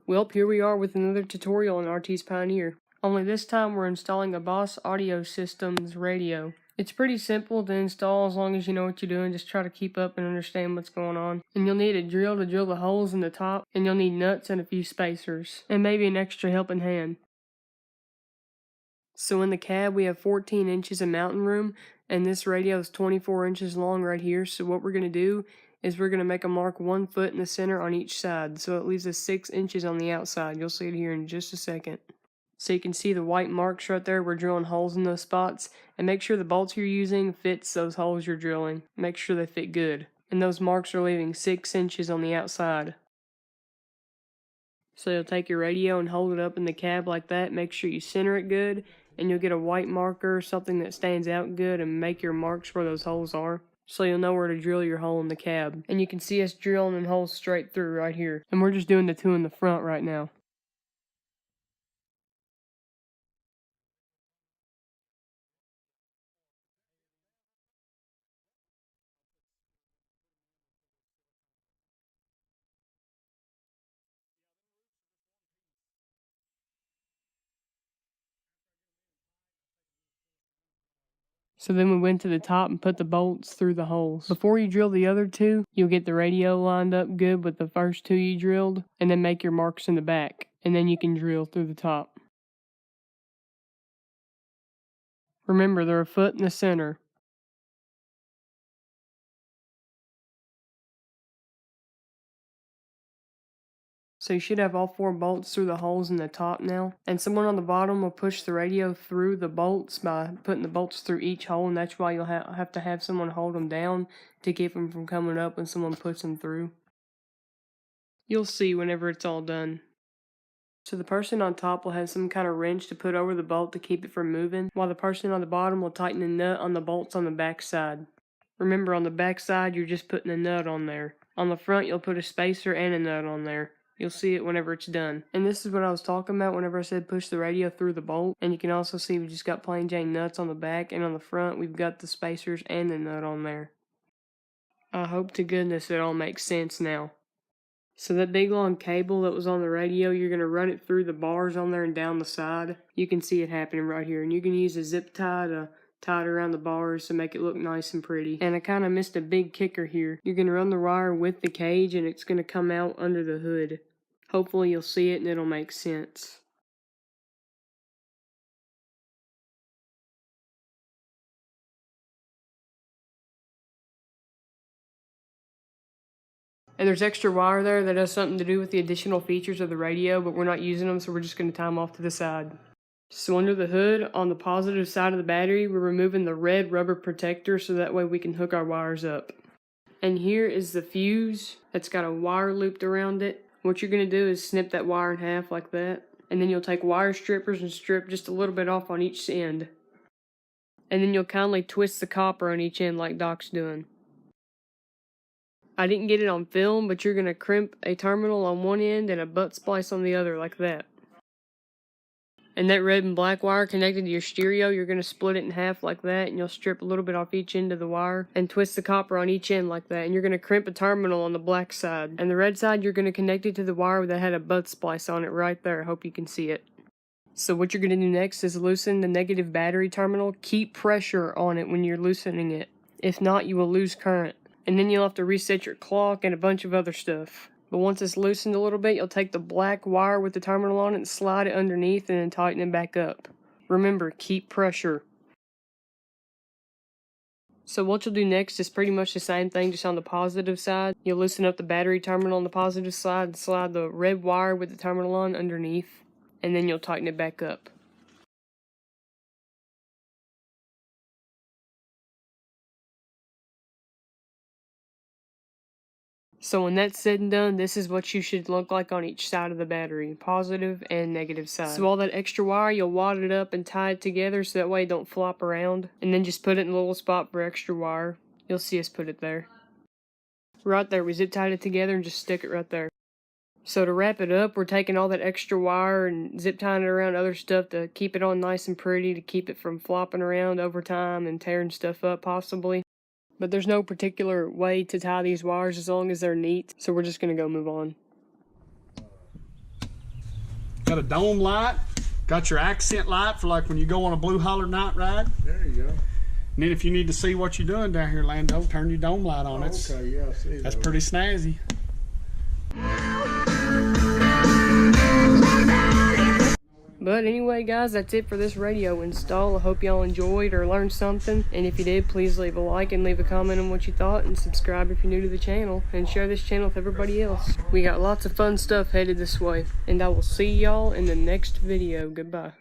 Well, here we are with another tutorial on RT's Pioneer. Only this time we're installing a Boss Audio Systems radio. It's pretty simple to install as long as you know what you're doing. Just try to keep up and understand what's going on. And you'll need a drill to drill the holes in the top, and you'll need nuts and a few spacers, and maybe an extra helping hand. So in the cab we have 14 inches of mounting room, and this radio is 24 inches long right here. So what we're going to do is we're going to make a mark 1 foot in the center on each side, so it leaves us 6 inches on the outside. You'll see it here in just a second. So you can see the white marks right there. We're drilling holes in those spots, and make sure the bolts you're using fits those holes you're drilling. Make sure they fit good. And those marks are leaving 6 inches on the outside. So you'll take your radio and hold it up in the cab like that. Make sure you center it good, and you'll get a white marker, something that stands out good, and make your marks where those holes are, so you'll know where to drill your hole in the cab. And you can see us drilling in holes straight through right here. And we're just doing the 2 in the front right now. So then we went to the top and put the bolts through the holes. Before you drill the other 2, you'll get the radio lined up good with the first 2 you drilled, and then make your marks in the back, and then you can drill through the top. Remember, they're a foot in the center. So you should have all 4 bolts through the holes in the top now. And someone on the bottom will push the radio through the bolts by putting the bolts through each hole, and that's why you'll have to have someone hold them down to keep them from coming up when someone puts them through. You'll see whenever it's all done. So the person on top will have some kind of wrench to put over the bolt to keep it from moving, while the person on the bottom will tighten the nut on the bolts on the back side. Remember, on the back side, you're just putting a nut on there. On the front, you'll put a spacer and a nut on there. You'll see it whenever it's done. And this is what I was talking about whenever I said push the radio through the bolt. And you can also see we just got plain Jane nuts on the back, and on the front we've got the spacers and the nut on there. I hope to goodness it all makes sense now. So that big long cable that was on the radio, you're going to run it through the bars on there and down the side. You can see it happening right here. And you can use a zip tie to tie it around the bars to make it look nice and pretty. And I kind of missed a big kicker here. You're going to run the wire with the cage, and it's going to come out under the hood. Hopefully you'll see it and it'll make sense. And there's extra wire there that has something to do with the additional features of the radio, but we're not using them, so we're just going to tie them off to the side. So under the hood, on the positive side of the battery, we're removing the red rubber protector so that way we can hook our wires up. And here is the fuse that's got a wire looped around it. What you're going to do is snip that wire in half like that. And then you'll take wire strippers and strip just a little bit off on each end. And then you'll kindly twist the copper on each end like Doc's doing. I didn't get it on film, but you're going to crimp a terminal on one end and a butt splice on the other like that. And that red and black wire connected to your stereo, you're going to split it in half like that, and you'll strip a little bit off each end of the wire and twist the copper on each end like that. And you're going to crimp a terminal on the black side. And the red side, you're going to connect it to the wire that had a butt splice on it right there. I hope you can see it. So what you're going to do next is loosen the negative battery terminal. Keep pressure on it when you're loosening it. If not, you will lose current. And then you'll have to reset your clock and a bunch of other stuff. But once it's loosened a little bit, you'll take the black wire with the terminal on it and slide it underneath and then tighten it back up. Remember, keep pressure. So what you'll do next is pretty much the same thing, just on the positive side. You'll loosen up the battery terminal on the positive side and slide the red wire with the terminal on underneath, and then you'll tighten it back up. So when that's said and done, this is what you should look like on each side of the battery, positive and negative side. So all that extra wire, you'll wad it up and tie it together so that way it don't flop around. And then just put it in a little spot for extra wire. You'll see us put it there. Right there, we zip tied it together and just stick it right there. So to wrap it up, we're taking all that extra wire and zip tying it around other stuff to keep it on nice and pretty, to keep it from flopping around over time and tearing stuff up possibly. But there's no particular way to tie these wires as long as they're neat, so we're just going to go move on. Got a dome light. Got your accent light for like when you go on a blue holler night ride. There you go. And then if you need to see what you're doing down here, Lando, turn your dome light on. Okay, yeah, I see. That's pretty snazzy. But anyway, guys, that's it for this radio install. I hope y'all enjoyed or learned something. And if you did, please leave a like and leave a comment on what you thought. And subscribe if you're new to the channel. And share this channel with everybody else. We got lots of fun stuff headed this way. And I will see y'all in the next video. Goodbye.